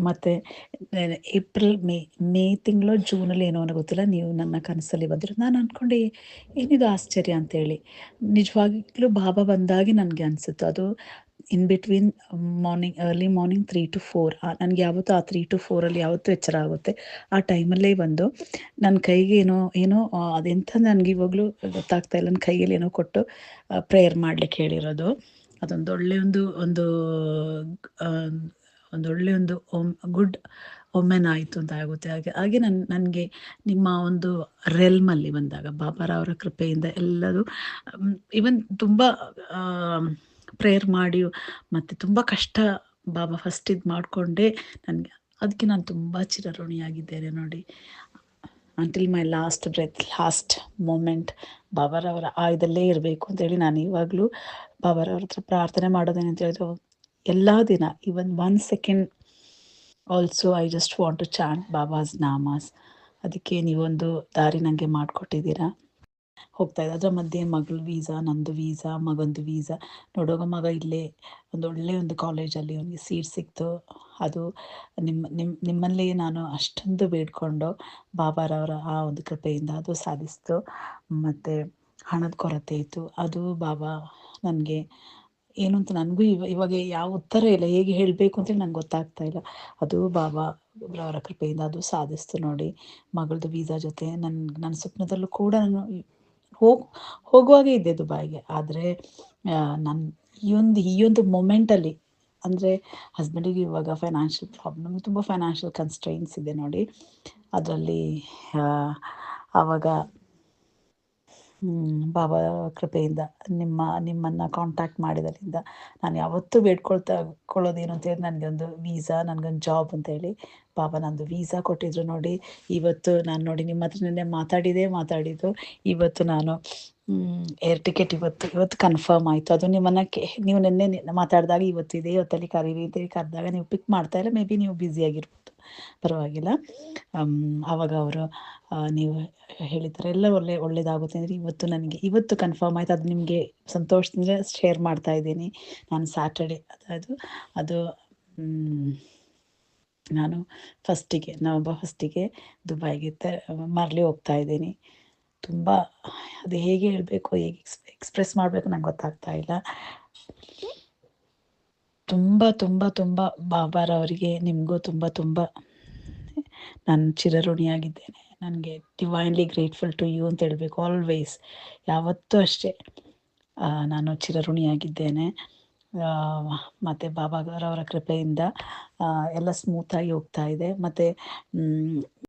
ಮತ್ತು April May ತಿಂಗಳು ಜೂನಲ್ಲಿ ಏನೋ ಅನ್ನೋ ಗೊತ್ತಿಲ್ಲ, ನೀವು ನನ್ನ ಕನಸಲ್ಲಿ ಬಂದಿರೋ. ನಾನು ಅಂದ್ಕೊಂಡೆ ಏನಿದು ಆಶ್ಚರ್ಯ ಅಂತೇಳಿ. ನಿಜವಾಗ್ಲೂ ಬಾಬಾ ಬಂದಾಗೆ ನನಗೆ ಅನಿಸಿತ್ತು. ಅದು in between early morning 3 to 4. ನನಗೆ ಯಾವತ್ತೂ ಆ 3 to 4 ಯಾವತ್ತೂ ಎಚ್ಚರ ಆಗುತ್ತೆ. ಆ ಟೈಮಲ್ಲೇ ಬಂದು ನನ್ನ ಕೈಗೆ ಏನೋ ಏನೋ ಅದೆಂಥ ನನಗೆ ಇವಾಗಲೂ ಗೊತ್ತಾಗ್ತಾ ಇಲ್ಲ. ನನ್ನ ಕೈಯಲ್ಲಿ ಏನೋ ಕೊಟ್ಟು ಪ್ರೇಯರ್ ಮಾಡ್ಲಿಕ್ಕೆ ಹೇಳಿರೋದು. ಅದೊಂದು ಒಳ್ಳೆಯ ಒಂದು ಒಂದೊಳ್ಳೆ ಒಂದು ಗುಡ್ ಒಮೆನ್ ಆಯಿತು ಅಂತ ಆಗುತ್ತೆ. ಹಾಗೆ ನನಗೆ ನಿಮ್ಮ ಒಂದು ರೆಲ್ಮಲ್ಲಿ ಬಂದಾಗ ಬಾಬಾರವರ ಕೃಪೆಯಿಂದ ಎಲ್ಲದು ಈವನ್ ತುಂಬ ಪ್ರೇಯರ್ ಮಾಡಿ ಮತ್ತು ತುಂಬ ಕಷ್ಟ ಬಾಬಾ ಫಸ್ಟ್ ಇದು ಮಾಡಿಕೊಂಡೆ ನನಗೆ. ಅದಕ್ಕೆ ನಾನು ತುಂಬ ಚಿರಋಣಿಯಾಗಿದ್ದೇನೆ ನೋಡಿ. Until my last breath, last moment ಬಾಬಾರವರ ಇದಲ್ಲೇ ಇರಬೇಕು ಅಂತೇಳಿ ನಾನು ಇವಾಗಲೂ ಬಾಬಾರವ್ರ ಹತ್ರ ಪ್ರಾರ್ಥನೆ ಮಾಡೋದೇನಂತ ಹೇಳಿದ್ರೆ, ಎಲ್ಲ ದಿನ even 1 second also I just want to chant Baba's ನಾಮಾಸ್. ಅದಕ್ಕೆ ನೀವೊಂದು ದಾರಿ ನನಗೆ ಮಾಡಿಕೊಟ್ಟಿದ್ದೀರಾ. ಹೋಗ್ತಾ ಇದೆ ಅದರ ಮಧ್ಯೆ ಮಗಳ ವೀಸಾ, ನಂದು ವೀಸಾ, ಮಗಂದು ವೀಸಾ ನೋಡುವಾಗ ಮಗ ಇಲ್ಲೇ ಒಳ್ಳೆಯ ಒಂದು ಕಾಲೇಜಲ್ಲಿ ಅವನಿಗೆ ಸೀಟ್ ಸಿಕ್ತು. ಅದು ನಿಮ್ಮಲ್ಲಿ ನಾನು ಅಷ್ಟೊಂದು ಬೇಡ್ಕೊಂಡು ಬಾಬಾರವರ ಆ ಒಂದು ಕೃಪೆಯಿಂದ ಅದು ಸಾಧಿಸ್ತು. ಮತ್ತು ಹಣದ ಕೊರತೆ ಇತ್ತು, ಅದು ಬಾಬಾ ನನಗೆ ಏನು ಅಂತ ನನಗೂ ಇವಾಗ ಯಾವ ಉತ್ತರ ಇಲ್ಲ, ಹೇಗೆ ಹೇಳಬೇಕು ಅಂತೇಳಿ ನಂಗೆ ಗೊತ್ತಾಗ್ತಾ ಇಲ್ಲ. ಅದು ಬಾಬಾ ಅವರ ಕೃಪೆಯಿಂದ ಅದು ಸಾಧಿಸ್ತು ನೋಡಿ. ಮಗಳದ್ದು ವೀಸಾ ಜೊತೆ ನನ್ನ ಸ್ವಪ್ನದಲ್ಲೂ ಕೂಡ ನಾನು ಹೋಗುವಾಗೇ ಇದ್ದೆ ದುಬೈಗೆ. ಆದರೆ ನನ್ನ ಈ ಒಂದು ಮೊಮೆಂಟಲ್ಲಿ ಅಂದರೆ ಹಸ್ಬೆಂಡಿಗೆ ಇವಾಗ ಫೈನಾನ್ಷಿಯಲ್ ಪ್ರಾಬ್ಲಮ್, ತುಂಬ ಫೈನಾನ್ಷಿಯಲ್ ಕನ್ಸ್ಟ್ರೈನ್ಸ್ ಇದೆ ನೋಡಿ. ಅದರಲ್ಲಿ ಆವಾಗ ಬಾಬಾ ಕೃಪೆಯಿಂದ ನಿಮ್ಮನ್ನು ಕಾಂಟ್ಯಾಕ್ಟ್ ಮಾಡಿದ್ರಿಂದ ನಾನು ಯಾವತ್ತೂ ಕೊಳ್ಳೋದೇನು ಅಂತೇಳಿ ನನಗೊಂದು ವೀಸಾ, ನನಗೊಂದು ಜಾಬ್ ಅಂತೇಳಿ ಬಾಬಾ ನಂದು ವೀಸಾ ಕೊಟ್ಟಿದ್ರು ನೋಡಿ. ಇವತ್ತು ನಾನು ನೋಡಿ ನಿಮ್ಮ ಹತ್ರ ನಿನ್ನೆ ಮಾತಾಡಿದ್ದು ಇವತ್ತು ನಾನು ಏರ್ ಟಿಕೆಟ್ ಇವತ್ತು ಕನ್ಫರ್ಮ್ ಆಯಿತು. ಅದು ನೀವು ನಿನ್ನೆ ಮಾತಾಡಿದಾಗ ಇವತ್ತು ಇದೇ ಹೊತ್ತಲ್ಲಿ ಕರೆದಾಗ ನೀವು ಪಿಕ್ ಮಾಡ್ತಾ ಇಲ್ಲ, ಮೇ ಬಿ ನೀವು ಬ್ಯುಸಿಯಾಗಿರ್ಬೋದು, ಪರವಾಗಿಲ್ಲ. ಆವಾಗ ಅವರು ನೀವು ಹೇಳಿದ್ದಾರೆ ಎಲ್ಲ ಒಳ್ಳೆಯದಾಗುತ್ತೆ ಅಂದರೆ ಇವತ್ತು ಕನ್ಫರ್ಮ್ ಆಯಿತು. ಅದು ನಿಮಗೆ ಸಂತೋಷದಿಂದ ಶೇರ್ ಮಾಡ್ತಾ ಇದ್ದೀನಿ. ನಾನು ಸ್ಯಾಟರ್ಡೆ ಅದು ನಾನು ನವಂಬರ್ 1 ದುಬೈಗೆ ಮರಳಿ ಹೋಗ್ತಾ ಇದ್ದೀನಿ. ತುಂಬ ಅದು ಹೇಗೆ ಹೇಳಬೇಕು, ಹೇಗೆ ಎಕ್ಸ್ಪ್ರೆಸ್ ಮಾಡಬೇಕು ನಂಗೆ ಗೊತ್ತಾಗ್ತಾ ಇಲ್ಲ. ತುಂಬ ತುಂಬ ತುಂಬ ಬಾಬಾರವರಿಗೆ, ನಿಮಗೂ ತುಂಬ ತುಂಬ ನಾನು ಚಿರಋಣಿಯಾಗಿದ್ದೇನೆ. ನನಗೆ ಡಿವೈನ್ಲಿ ಗ್ರೇಟ್ಫುಲ್ ಟು ಯು ಅಂತ ಹೇಳಬೇಕು. ಆಲ್ವೇಸ್, ಯಾವತ್ತೂ ಅಷ್ಟೇ ನಾನು ಚಿರಋಣಿಯಾಗಿದ್ದೇನೆ. ಮತ್ತು ಬಾಬಾರವರ ಕೃಪೆಯಿಂದ ಎಲ್ಲ ಸ್ಮೂತಾಗಿ ಹೋಗ್ತಾ ಇದೆ. ಮತ್ತು